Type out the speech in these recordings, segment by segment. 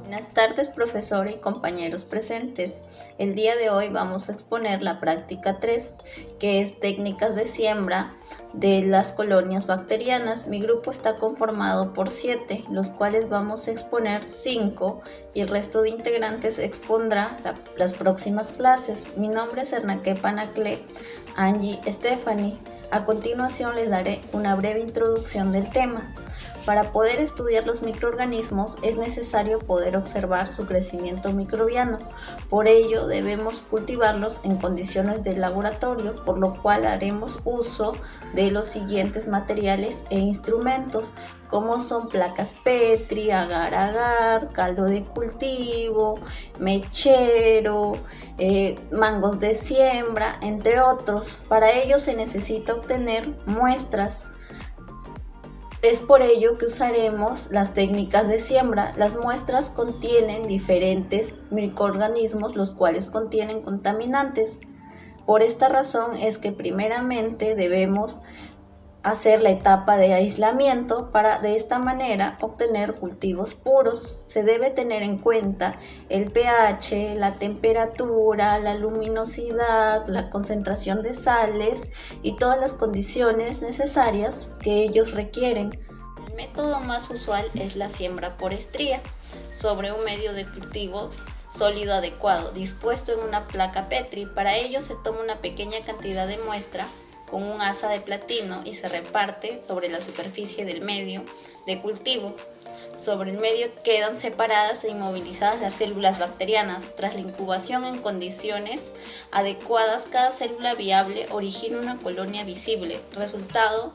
Buenas tardes, profesor y compañeros presentes. El día de hoy vamos a exponer la práctica 3, que es técnicas de siembra de las colonias bacterianas. Mi grupo está conformado por 7, los cuales vamos a exponer 5 y el resto de integrantes expondrá las próximas clases. Mi nombre es Ernaque Panacle Angie Stephanie. A continuación les daré una breve introducción del tema. Para poder estudiar los microorganismos es necesario poder observar su crecimiento microbiano. Por ello debemos cultivarlos en condiciones de laboratorio, por lo cual haremos uso de los siguientes materiales e instrumentos, como son placas Petri, agar-agar, caldo de cultivo, mechero, mangos de siembra, entre otros. Para ello se necesita obtener muestras. Es por ello que usaremos las técnicas de siembra. Las muestras contienen diferentes microorganismos, los cuales contienen contaminantes. Por esta razón es que primeramente debemos hacer la etapa de aislamiento para de esta manera obtener cultivos puros. Se debe tener en cuenta el pH, la temperatura, la luminosidad, la concentración de sales y todas las condiciones necesarias que ellos requieren. El método más usual es la siembra por estría sobre un medio de cultivo sólido adecuado, dispuesto en una placa Petri. Para ello se toma una pequeña cantidad de muestra con un asa de platino y se reparte sobre la superficie del medio de cultivo. Sobre el medio quedan separadas e inmovilizadas las células bacterianas. Tras la incubación en condiciones adecuadas, cada célula viable origina una colonia visible, resultado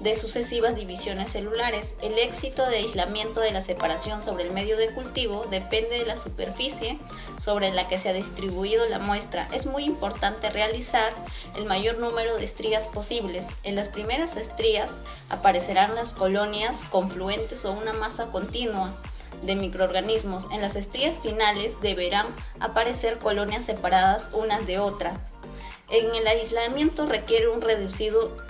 de sucesivas divisiones celulares. El éxito de aislamiento de la separación sobre el medio de cultivo depende de la superficie sobre la que se ha distribuido la muestra. Es muy importante realizar el mayor número de estrías posibles. En las primeras estrías aparecerán las colonias confluentes o una masa continua de microorganismos. En las estrías finales deberán aparecer colonias separadas unas de otras. En el aislamiento requiere un reducido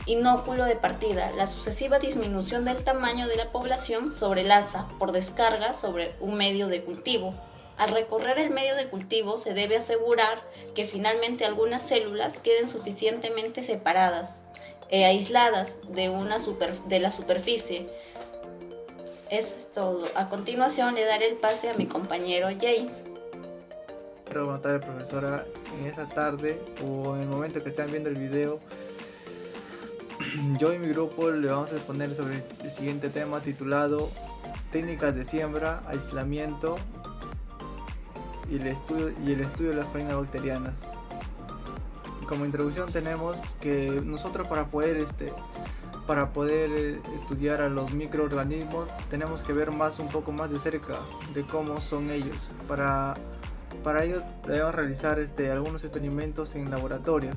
inóculo de partida, la sucesiva disminución del tamaño de la población sobre el asa por descarga sobre un medio de cultivo. Al recorrer el medio de cultivo se debe asegurar que finalmente algunas células queden suficientemente separadas e aisladas de la superficie. Eso es todo. A continuación le daré el pase a mi compañero James. Buenas tardes, profesora. En esta tarde o en el momento que están viendo el video, yo y mi grupo le vamos a exponer sobre el siguiente tema titulado técnicas de siembra, aislamiento y el estudio de las colonias bacterianas. Como introducción tenemos que nosotros para poder estudiar a los microorganismos tenemos que ver un poco más de cerca de cómo son ellos. Para ello debemos realizar algunos experimentos en laboratorio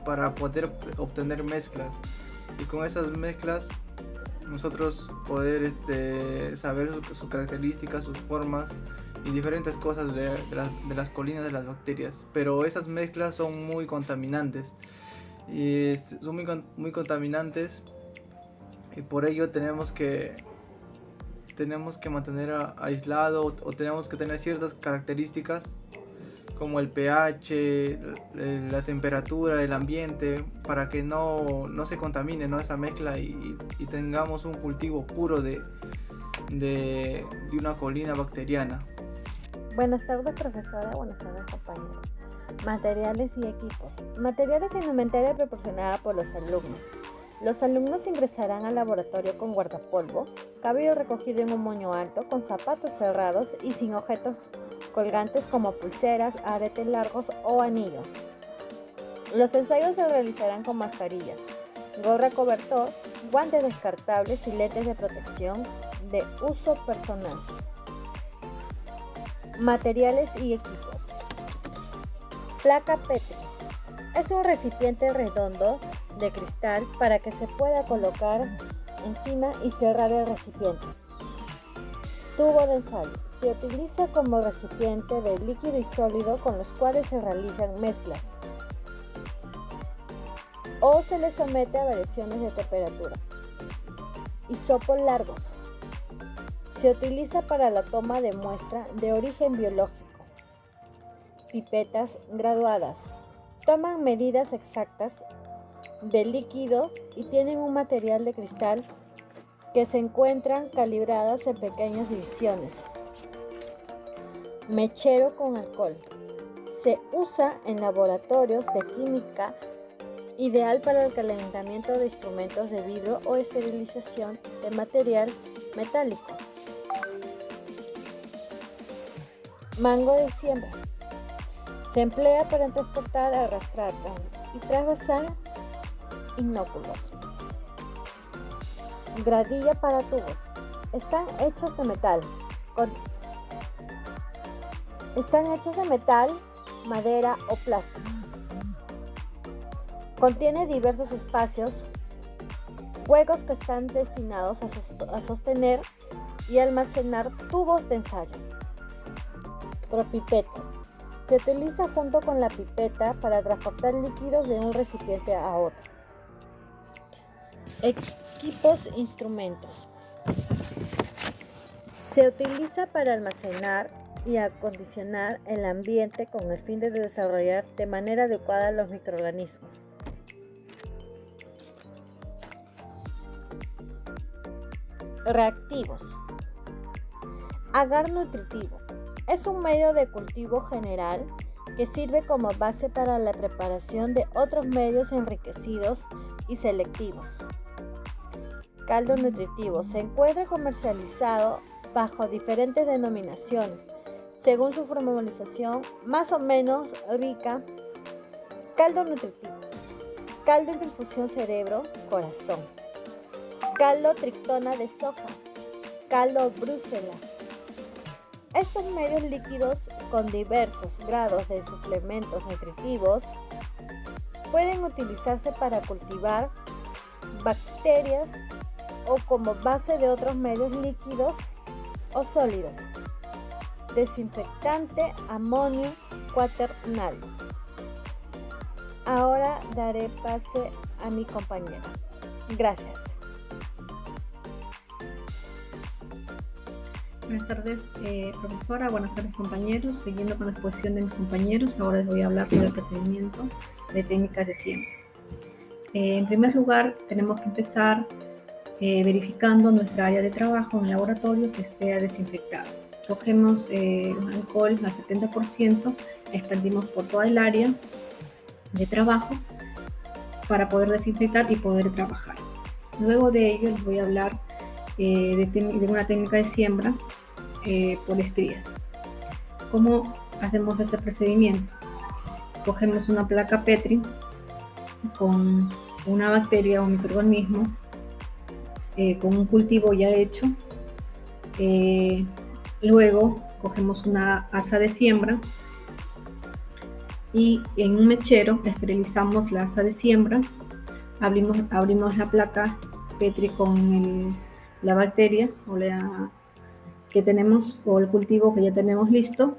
para poder obtener mezclas, y con esas mezclas nosotros poder saber sus características, sus formas y diferentes cosas de las colonias de las bacterias. Pero esas mezclas son muy contaminantes y muy contaminantes, y por ello tenemos que mantener aislado o tenemos que tener ciertas características como el pH, la temperatura del ambiente, para que no se contamine, ¿no?, esa mezcla y tengamos un cultivo puro de una colina bacteriana. Buenas tardes, profesora. Buenas tardes, compañeros. Materiales y equipos. Materiales e indumentaria proporcionada por los alumnos. Los alumnos ingresarán al laboratorio con guardapolvo, cabello recogido en un moño alto, con zapatos cerrados y sin objetos colgantes como pulseras, aretes largos o anillos. Los ensayos se realizarán con mascarilla, gorra cobertor, guantes descartables y lentes de protección de uso personal. Materiales y equipos. Placa Petri. Es un recipiente redondo de cristal para que se pueda colocar encima y cerrar el recipiente. Tubo de ensayo. se utiliza como recipiente de líquido y sólido con los cuales se realizan mezclas o se le somete a variaciones de temperatura. Hisopos largos. Se utiliza para la toma de muestra de origen biológico. Pipetas graduadas. Toman medidas exactas del líquido y tienen un material de cristal que se encuentran calibradas en pequeñas divisiones. Mechero con alcohol. Se usa en laboratorios de química, ideal para el calentamiento de instrumentos de vidrio o esterilización de material metálico. Mango de siembra. Se emplea para transportar, arrastrar y trasvasar inóculos. Gradilla para tubos. Están hechas de metal, madera o plástico. Contiene diversos espacios, huecos que están destinados a sostener y almacenar tubos de ensayo. Propipetas. Se utiliza junto con la pipeta para transportar líquidos de un recipiente a otro. Equipos, instrumentos. Se utiliza para almacenar y acondicionar el ambiente con el fin de desarrollar de manera adecuada los microorganismos. Reactivos. Agar nutritivo. Es un medio de cultivo general que sirve como base para la preparación de otros medios enriquecidos y selectivos. Caldo nutritivo. Se encuentra comercializado bajo diferentes denominaciones, según su formalización más o menos rica. Caldo nutritivo. Caldo de infusión cerebro-corazón. Caldo triptona de soja. Caldo Bruselas. Estos medios líquidos con diversos grados de suplementos nutritivos pueden utilizarse para cultivar bacterias o como base de otros medios líquidos o sólidos. Desinfectante amonio cuaternario. Ahora daré pase a mi compañera. Gracias. Buenas tardes, profesora. Buenas tardes, compañeros. Siguiendo con la exposición de mis compañeros, ahora les voy a hablar sobre el procedimiento de técnicas de siembra. En primer lugar, tenemos que empezar verificando nuestra área de trabajo en el laboratorio que esté desinfectada. Cogemos un alcohol al 70%, expandimos por toda el área de trabajo para poder desinfectar y poder trabajar. Luego de ello, les voy a hablar de una técnica de siembra por estrías. ¿Cómo hacemos este procedimiento? Cogemos una placa Petri con una bacteria o un microorganismo, con un cultivo ya hecho. Luego cogemos una asa de siembra y en un mechero esterilizamos la asa de siembra, abrimos la placa Petri con la bacteria que tenemos o el cultivo que ya tenemos listo.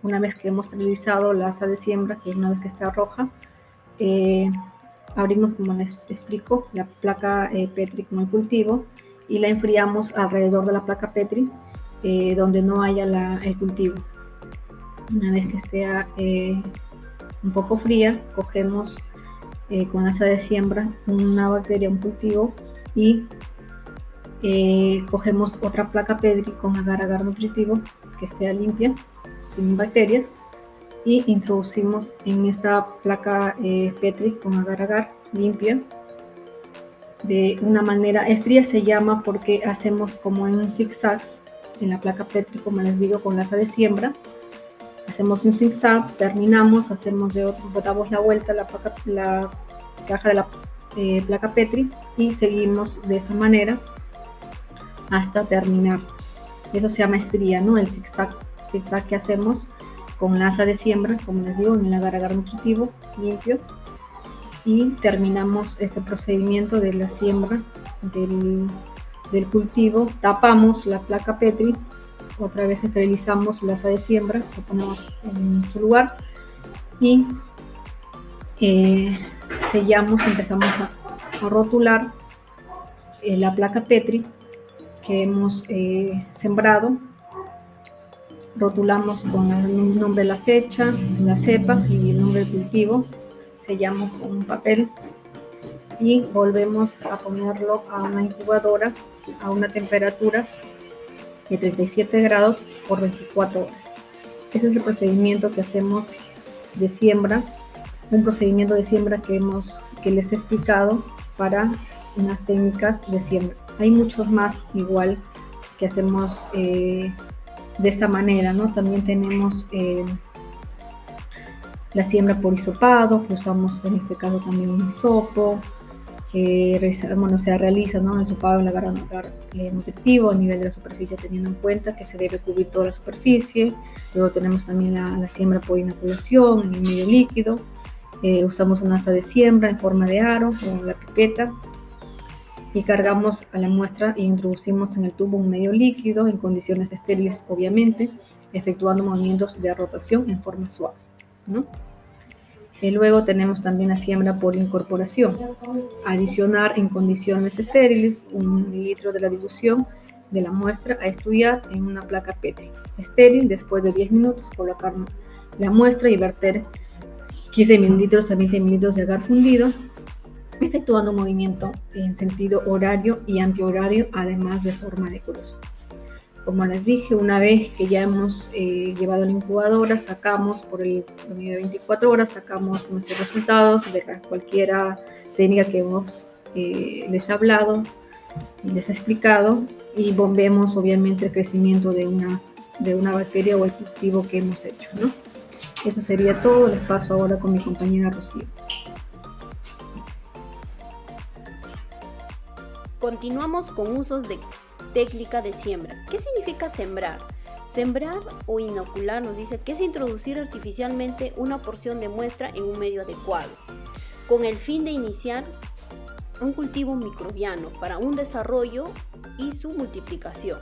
Una vez que hemos esterilizado la asa de siembra, que una vez que está roja, abrimos, como les explico, la placa Petri con el cultivo y la enfriamos alrededor de la placa Petri, donde no haya el cultivo. Una vez que esté un poco fría, cogemos con la asa de siembra una bacteria, un cultivo, y cogemos otra placa Petri con agar-agar nutritivo que esté limpia, sin bacterias, y introducimos en esta placa Petri con agar-agar limpia de una manera. Estría se llama porque hacemos como en un zigzag en la placa Petri, como les digo, con la asa de siembra. Hacemos un zigzag, terminamos, botamos la vuelta la caja de la placa Petri y seguimos de esa manera hasta terminar. Eso se llama estría, ¿no? El zigzag que hacemos con la asa de siembra, como les digo, en el agar-agar nutritivo limpio, y terminamos ese procedimiento de la siembra del cultivo. Tapamos la placa Petri otra vez esterilizamos la hoja de siembra, lo ponemos en su lugar y sellamos, empezamos a rotular la placa Petri que hemos sembrado. Rotulamos con el nombre de la fecha, la cepa y el nombre del cultivo. Sellamos con un papel y volvemos a ponerlo a una incubadora a una temperatura de 37 grados por 24 horas. Ese es el procedimiento que hacemos de siembra, un procedimiento de siembra que les he explicado para unas técnicas de siembra. Hay muchos más igual que hacemos de esta manera, ¿no? También tenemos la siembra por hisopado, que usamos en este caso también un hisopo. Se realiza, ¿no?, el hisopado en agar nutritivo a nivel de la superficie, teniendo en cuenta que se debe cubrir toda la superficie. Luego tenemos también la siembra por inoculación en el medio líquido. Usamos una asa de siembra en forma de aro o la pipeta y cargamos a la muestra e introducimos en el tubo un medio líquido en condiciones estériles, obviamente, efectuando movimientos de rotación en forma suave, ¿no? Y luego tenemos también la siembra por incorporación. Adicionar en condiciones estériles 1 mililitro de la dilución de la muestra a estudiar en una placa Petri estéril. Después de 10 minutos colocar la muestra y verter 15 mililitros a 20 mililitros de agar fundido, efectuando un movimiento en sentido horario y antihorario, además de forma de cruz. Como les dije, una vez que ya hemos llevado a la incubadora, sacamos por el promedio de 24 horas, sacamos nuestros resultados de cualquiera técnica que les he hablado y les he explicado, y vemos obviamente el crecimiento de una bacteria o el cultivo que hemos hecho, ¿no? Eso sería todo. Les paso ahora con mi compañera Rocío. Continuamos con usos de técnica de siembra. ¿Qué significa sembrar? Sembrar o inocular nos dice que es introducir artificialmente una porción de muestra en un medio adecuado, con el fin de iniciar un cultivo microbiano para un desarrollo y su multiplicación.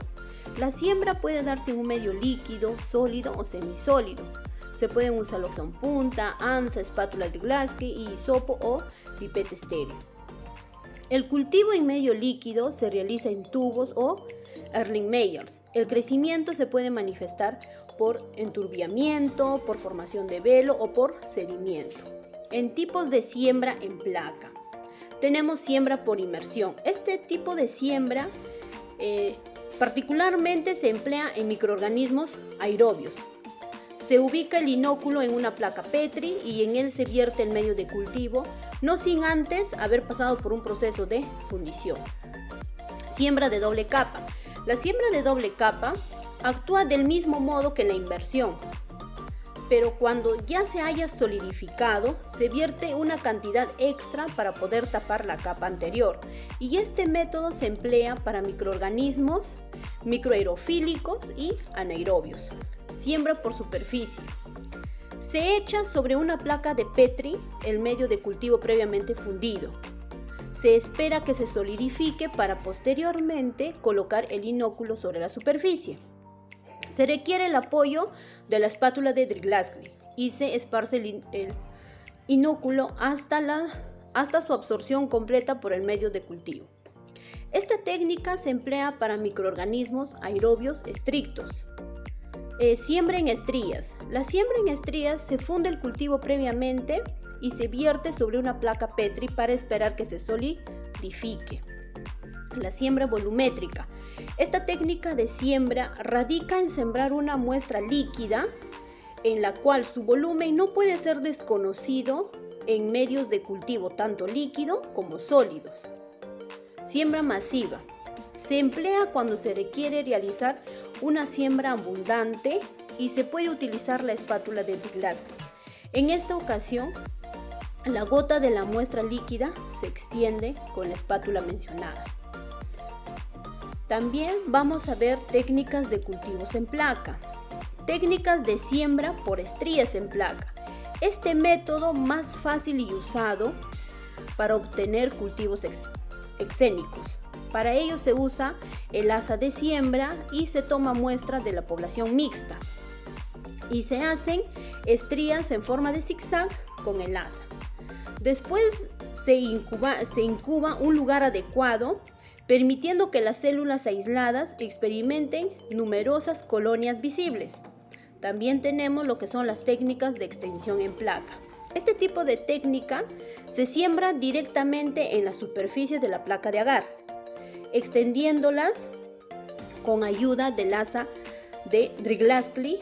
La siembra puede darse en un medio líquido, sólido o semisólido. Se pueden usar loción punta, anza, espátula de Glasgow y hisopo o pipeta estéril. El cultivo en medio líquido se realiza en tubos o Erlenmeyers. El crecimiento se puede manifestar por enturbiamiento, por formación de velo o por sedimento. En tipos de siembra en placa, tenemos siembra por inmersión. Este tipo de siembra particularmente se emplea en microorganismos aerobios. Se ubica el inóculo en una placa Petri y en él se vierte el medio de cultivo, no sin antes haber pasado por un proceso de fundición. Siembra de doble capa. La siembra de doble capa actúa del mismo modo que la inversión, pero cuando ya se haya solidificado, se vierte una cantidad extra para poder tapar la capa anterior, y este método se emplea para microorganismos microaerofílicos y anaerobios. Siembra por superficie. Se echa sobre una placa de Petri el medio de cultivo previamente fundido. Se espera que se solidifique para posteriormente colocar el inóculo sobre la superficie. Se requiere el apoyo de la espátula de Glasgow y se esparce el inóculo hasta su absorción completa por el medio de cultivo. Esta técnica se emplea para microorganismos aerobios estrictos. Siembra en estrías. La siembra en estrías se funde el cultivo previamente y se vierte sobre una placa Petri para esperar que se solidifique. La siembra volumétrica. Esta técnica de siembra radica en sembrar una muestra líquida en la cual su volumen no puede ser desconocido en medios de cultivo tanto líquido como sólidos. Siembra masiva. Se emplea cuando se requiere realizar una siembra abundante y se puede utilizar la espátula de Glasgow. En esta ocasión, la gota de la muestra líquida se extiende con la espátula mencionada. También vamos a ver técnicas de cultivos en placa. Técnicas de siembra por estrías en placa. Este método más fácil y usado para obtener cultivos excénicos. Para ello se usa el asa de siembra y se toma muestra de la población mixta. Y se hacen estrías en forma de zigzag con el asa. Después se incuba un lugar adecuado, permitiendo que las células aisladas experimenten numerosas colonias visibles. También tenemos lo que son las técnicas de extensión en placa. Este tipo de técnica se siembra directamente en la superficie de la placa de agar, extendiéndolas con ayuda del asa de Drygalski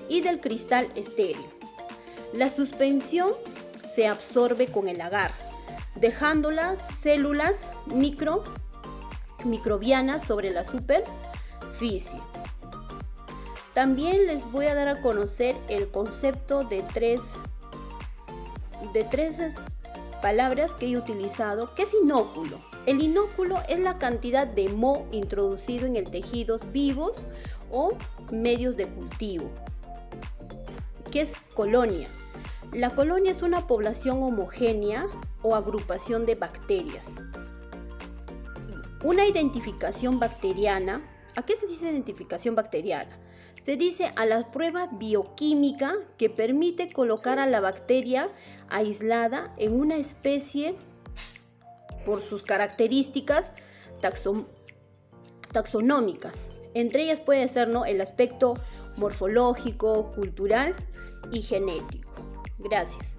y del cristal estéril. La suspensión se absorbe con el agar, dejando las células microbianas sobre la superficie. También les voy a dar a conocer el concepto de tres palabras que he utilizado. ¿Qué es inóculo? El inóculo es la cantidad de moho introducido en el tejidos vivos o medios de cultivo. ¿Qué es colonia? La colonia es una población homogénea o agrupación de bacterias. Una identificación bacteriana. ¿A qué se dice identificación bacteriana? Se dice a la prueba bioquímica que permite colocar a la bacteria aislada en una especie por sus características taxonómicas. Entre ellas puede ser, ¿no?, el aspecto morfológico, cultural y genético. Gracias.